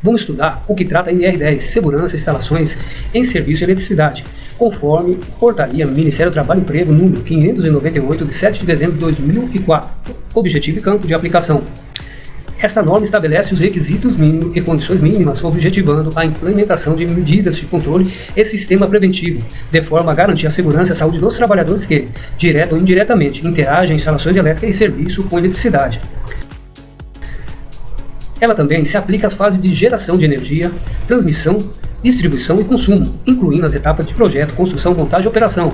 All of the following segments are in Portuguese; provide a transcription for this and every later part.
Vamos estudar o que trata a NR10, Segurança e Instalações em Serviço de Eletricidade, conforme Portaria Ministério do Trabalho e Emprego número 598, de 7 de dezembro de 2004. Objetivo e campo de aplicação. Esta norma estabelece os requisitos mínimos e condições mínimas, objetivando a implementação de medidas de controle e sistema preventivo, de forma a garantir a segurança e a saúde dos trabalhadores que, direta ou indiretamente, interagem em instalações elétricas e serviço com eletricidade. Ela também se aplica às fases de geração de energia, transmissão, distribuição e consumo, incluindo as etapas de projeto, construção, montagem e operação,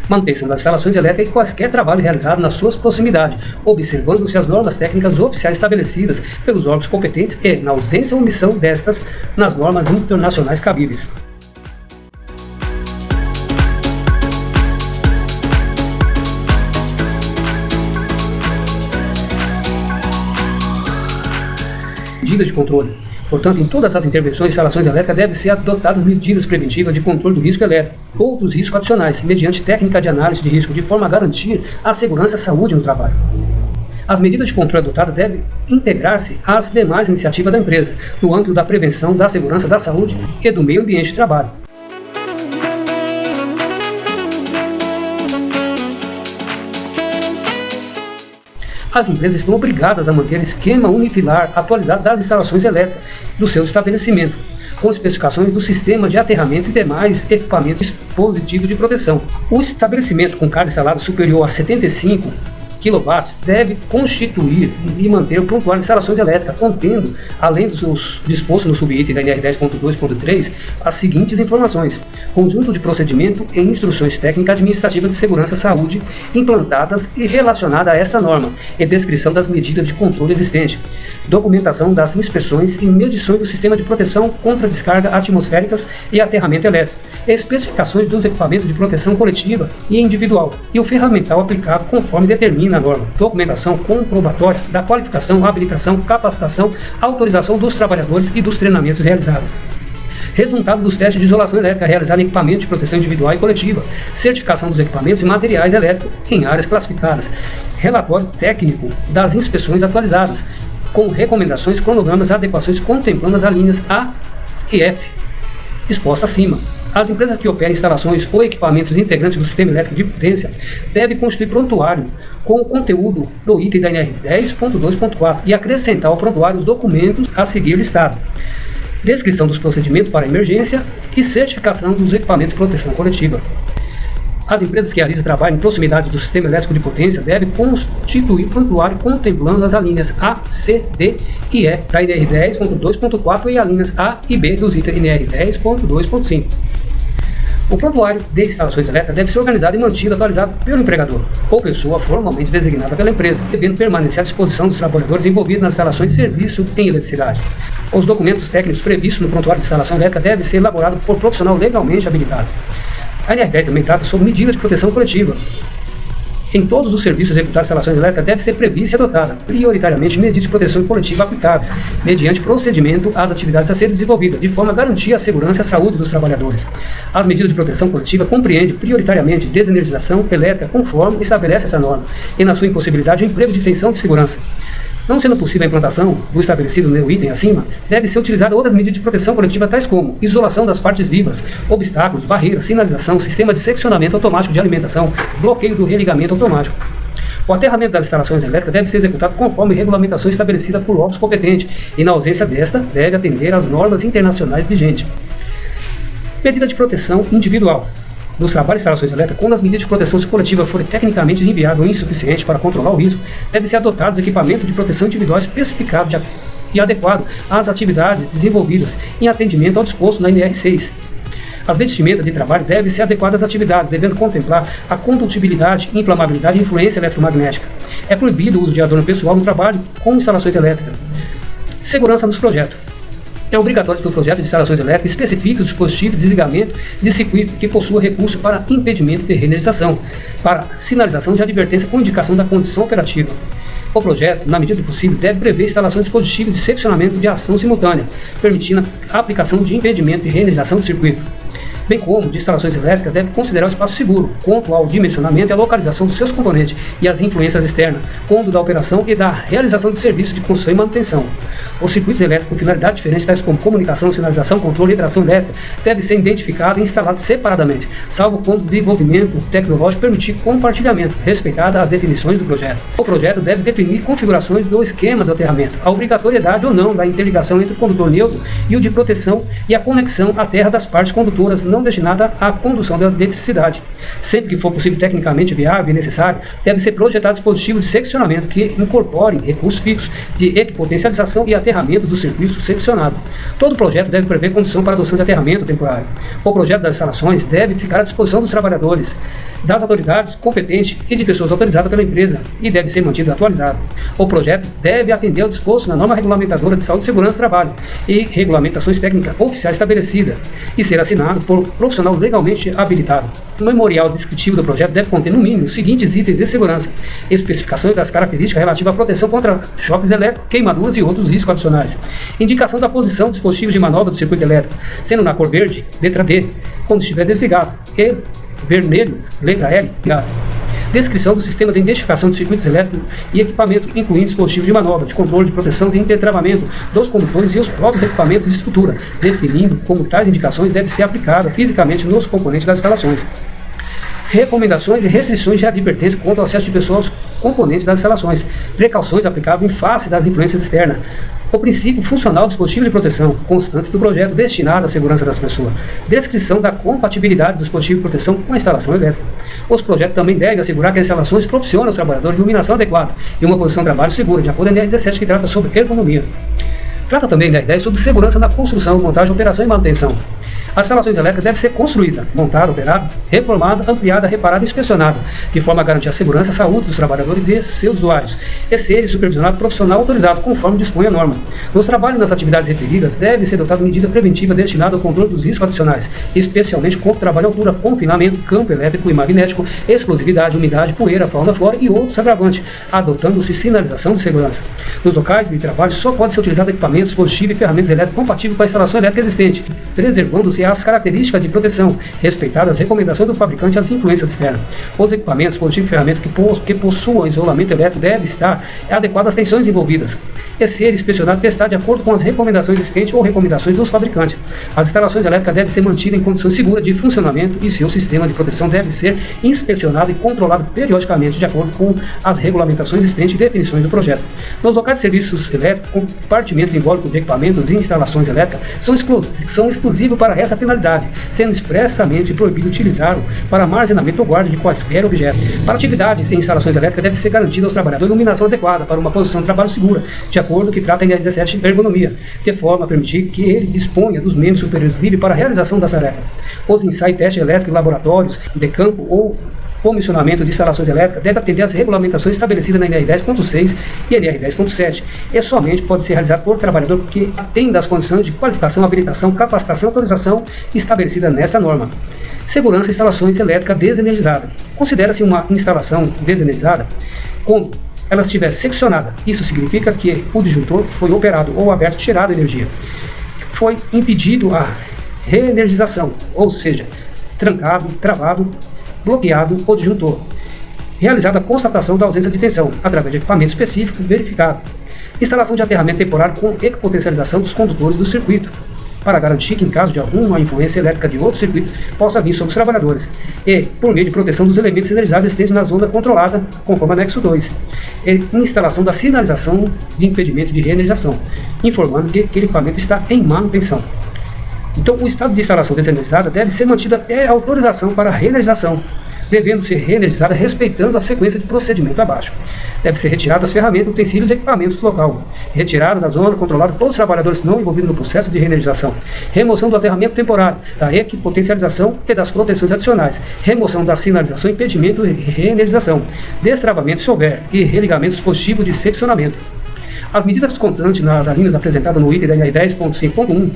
manutenção das instalações elétricas e quaisquer trabalho realizado nas suas proximidades, observando-se as normas técnicas oficiais estabelecidas pelos órgãos competentes e, na ausência ou omissão destas, nas normas internacionais cabíveis. Medidas de controle. Portanto, em todas as intervenções e instalações elétricas devem ser adotadas medidas preventivas de controle do risco elétrico, outros riscos adicionais, mediante técnica de análise de risco, de forma a garantir a segurança e a saúde no trabalho. As medidas de controle adotadas devem integrar-se às demais iniciativas da empresa, no âmbito da prevenção, da segurança, da saúde e do meio ambiente de trabalho. As empresas estão obrigadas a manter esquema unifilar atualizado das instalações elétricas do seu estabelecimento, com especificações do sistema de aterramento e demais equipamentos dispositivos de proteção. O estabelecimento com carga instalada superior a 75 kW deve constituir e manter o prontuário de instalações elétricas, contendo, além dos dispostos no subitem da NR 10.2.3, as seguintes informações: conjunto de procedimento e instruções técnicas administrativas de segurança e saúde implantadas e relacionadas a esta norma, e descrição das medidas de controle existentes, documentação das inspeções e medições do sistema de proteção contra descarga atmosféricas e aterramento elétrico, especificações dos equipamentos de proteção coletiva e individual, e o ferramental aplicado conforme determina a norma, documentação comprobatória da qualificação, habilitação, capacitação, autorização dos trabalhadores e dos treinamentos realizados. Resultado dos testes de isolação elétrica realizados em equipamentos de proteção individual e coletiva, certificação dos equipamentos e materiais elétricos em áreas classificadas, relatório técnico das inspeções atualizadas, com recomendações, cronogramas e adequações contemplando as alíneas A e F, expostas acima. As empresas que operam instalações ou equipamentos integrantes do sistema elétrico de potência devem constituir prontuário com o conteúdo do item da NR 10.2.4 e acrescentar ao prontuário os documentos a seguir listados: descrição dos procedimentos para emergência e certificação dos equipamentos de proteção coletiva. As empresas que realizam trabalho em proximidade do sistema elétrico de potência devem constituir prontuário contemplando as alíneas A, C, D e E da NR 10.2.4 e alíneas A e B dos itens NR 10.2.5. O prontuário de instalações elétricas deve ser organizado e mantido atualizado pelo empregador ou pessoa formalmente designada pela empresa, devendo permanecer à disposição dos trabalhadores envolvidos nas instalações de serviço em eletricidade. Os documentos técnicos previstos no prontuário de instalação elétrica devem ser elaborados por profissional legalmente habilitado. A NR10 também trata sobre medidas de proteção coletiva. Em todos os serviços executados de instalações elétricas deve ser prevista e adotada, prioritariamente, medidas de proteção coletiva aplicáveis, mediante procedimento às atividades a serem desenvolvidas, de forma a garantir a segurança e a saúde dos trabalhadores. As medidas de proteção coletiva compreendem, prioritariamente, desenergização elétrica, conforme estabelece essa norma, e, na sua impossibilidade, o emprego de tensão de segurança. Não sendo possível a implantação do estabelecido no item acima, deve ser utilizada outras medidas de proteção coletiva tais como isolação das partes vivas, obstáculos, barreiras, sinalização, sistema de seccionamento automático de alimentação, bloqueio do religamento automático. O aterramento das instalações elétricas deve ser executado conforme regulamentação estabelecida por órgãos competentes e, na ausência desta, deve atender às normas internacionais vigentes. Medida de proteção individual. Nos trabalhos de instalações elétricas, quando as medidas de proteção coletiva forem tecnicamente enviadas ou insuficientes para controlar o risco, devem ser adotados equipamentos de proteção individual especificados e adequados às atividades desenvolvidas em atendimento ao disposto na NR6. As vestimentas de trabalho devem ser adequadas às atividades, devendo contemplar a condutibilidade, inflamabilidade e influência eletromagnética. É proibido o uso de adorno pessoal no trabalho com instalações elétricas. Segurança nos projetos. É obrigatório que os projetos de instalações elétricas especifiquem os dispositivos de desligamento de circuito que possuam recurso para impedimento de reenergização, para sinalização de advertência com indicação da condição operativa. O projeto, na medida do possível, deve prever instalação de dispositivos de seccionamento de ação simultânea, permitindo a aplicação de impedimento de reenergização do circuito. bem como de instalações elétricas, deve considerar o espaço seguro, quanto ao dimensionamento e a localização dos seus componentes e as influências externas, quando da operação e da realização de serviços de construção e manutenção. Os circuitos elétricos com finalidade diferente, tais como comunicação, sinalização, controle e tração elétrica, devem ser identificados e instalados separadamente, salvo quando o desenvolvimento tecnológico permitir compartilhamento, respeitadas as definições do projeto. O projeto deve definir configurações do esquema do aterramento, a obrigatoriedade ou não da interligação entre o condutor neutro e o de proteção e a conexão à terra das partes condutoras não destinada à condução da eletricidade. Sempre que for possível, tecnicamente viável e necessário, deve ser projetado dispositivos de seccionamento que incorporem recursos fixos de equipotencialização e aterramento do serviço seccionado. Todo projeto deve prever condição para adoção de aterramento temporário. O projeto das instalações deve ficar à disposição dos trabalhadores, das autoridades competentes e de pessoas autorizadas pela empresa e deve ser mantido atualizado. O projeto deve atender ao disposto na norma regulamentadora de saúde e segurança do trabalho e regulamentações técnicas oficiais estabelecidas e ser assinado por profissional legalmente habilitado. O memorial descritivo do projeto deve conter, no mínimo, os seguintes itens de segurança: especificações das características relativas à proteção contra choques elétricos, queimaduras e outros riscos adicionais. Indicação da posição dos dispositivos de manobra do circuito elétrico, sendo na cor verde, letra D, quando estiver desligado, e vermelho, letra L, ligado. Descrição do sistema de identificação de circuitos elétricos e equipamento, incluindo dispositivos de manobra, de controle de proteção de intertravamento dos condutores e os próprios equipamentos de estrutura, definindo como tais indicações devem ser aplicadas fisicamente nos componentes das instalações. Recomendações e restrições de advertência quanto ao acesso de pessoas aos componentes das instalações, precauções aplicáveis em face das influências externas, o princípio funcional do dispositivo de proteção constante do projeto destinado à segurança das pessoas, descrição da compatibilidade do dispositivo de proteção com a instalação elétrica. Os projetos também devem assegurar que as instalações proporcionam aos trabalhadores iluminação adequada e uma posição de trabalho segura, de acordo com a NR 17, que trata sobre ergonomia. Trata também da ideia sobre segurança na construção, montagem, operação e manutenção. As instalações elétricas devem ser construídas, montadas, operadas, reformadas, ampliadas, reparadas e inspecionadas, de forma a garantir a segurança e a saúde dos trabalhadores e seus usuários, e ser supervisionado profissional autorizado, conforme dispõe a norma. Nos trabalhos e nas atividades referidas, deve ser adotada medida preventiva destinada ao controle dos riscos adicionais, especialmente contra trabalho à altura, confinamento, campo elétrico e magnético, explosividade, umidade, poeira, fauna, flora e outros agravantes, adotando-se sinalização de segurança. Nos locais de trabalho só pode ser utilizado equipamentos, dispositivos e ferramentas elétricas compatíveis com a instalação elétrica existente, preservando-se as características de proteção, respeitadas as recomendações do fabricante e as influências externas. Os equipamentos, dispositivos e ferramentas que possuam isolamento elétrico devem estar adequados às tensões envolvidas e ser inspecionado e testado de acordo com as recomendações existentes ou recomendações dos fabricantes. As instalações elétricas devem ser mantidas em condições seguras de funcionamento e seu sistema de proteção deve ser inspecionado e controlado periodicamente de acordo com as regulamentações existentes e definições do projeto. Nos locais de serviços elétricos, compartimentos invólucros de equipamentos e instalações elétricas são exclusivos para essa finalidade, sendo expressamente proibido utilizá-lo para armazenamento ou guarda de quaisquer objetos. Para atividades em instalações elétricas, deve ser garantida aos trabalhadores iluminação adequada para uma posição de trabalho segura, de acordo com o que trata a NR 17 ergonomia, de forma a permitir que ele disponha dos membros superiores livres para a realização da tarefa. Os ensaios e testes elétricos em laboratórios, de campo ou comissionamento de instalações elétricas deve atender às regulamentações estabelecidas na NR 10.6 e NR 10.7 e somente pode ser realizado por trabalhador que atenda às condições de qualificação, habilitação, capacitação e autorização estabelecidas nesta norma. Segurança e instalações elétricas desenergizadas. Considera-se uma instalação desenergizada quando ela estiver seccionada. Isso significa que o disjuntor foi operado ou aberto, tirado energia. Foi impedido a reenergização, ou seja, trancado, travado, bloqueado o disjuntor. Realizada a constatação da ausência de tensão, através de equipamento específico verificado. Instalação de aterramento temporário com equipotencialização dos condutores do circuito, para garantir que, em caso de alguma influência elétrica de outro circuito, possa vir sobre os trabalhadores, e por meio de proteção dos elementos energizados existentes na zona controlada, conforme anexo 2. E instalação da sinalização de impedimento de reenergização, informando que aquele equipamento está em manutenção. Então, o estado de instalação desenergizada deve ser mantido até a autorização para a reenergização, devendo ser reenergizada respeitando a sequência de procedimento abaixo. Deve ser retirado as ferramentas, utensílios e equipamentos do local. Retirado da zona controlada todos os trabalhadores não envolvidos no processo de reenergização. Remoção do aterramento temporário, da equipotencialização e das proteções adicionais. Remoção da sinalização, impedimento e reenergização. Destravamento se houver e religamento dispositivo de seccionamento. As medidas constantes nas linhas apresentadas no item da NR 10.5.1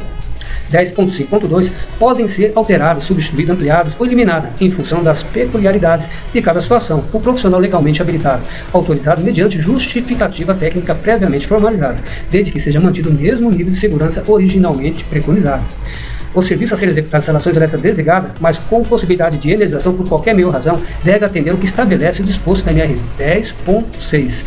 10.5.2 podem ser alteradas, substituídas, ampliadas ou eliminadas em função das peculiaridades de cada situação, por profissional legalmente habilitado, autorizado mediante justificativa técnica previamente formalizada, desde que seja mantido o mesmo nível de segurança originalmente preconizado. O serviço a ser executado em instalações elétricas desligadas, mas com possibilidade de energização por qualquer meio ou razão, deve atender o que estabelece o disposto na NR 10.6.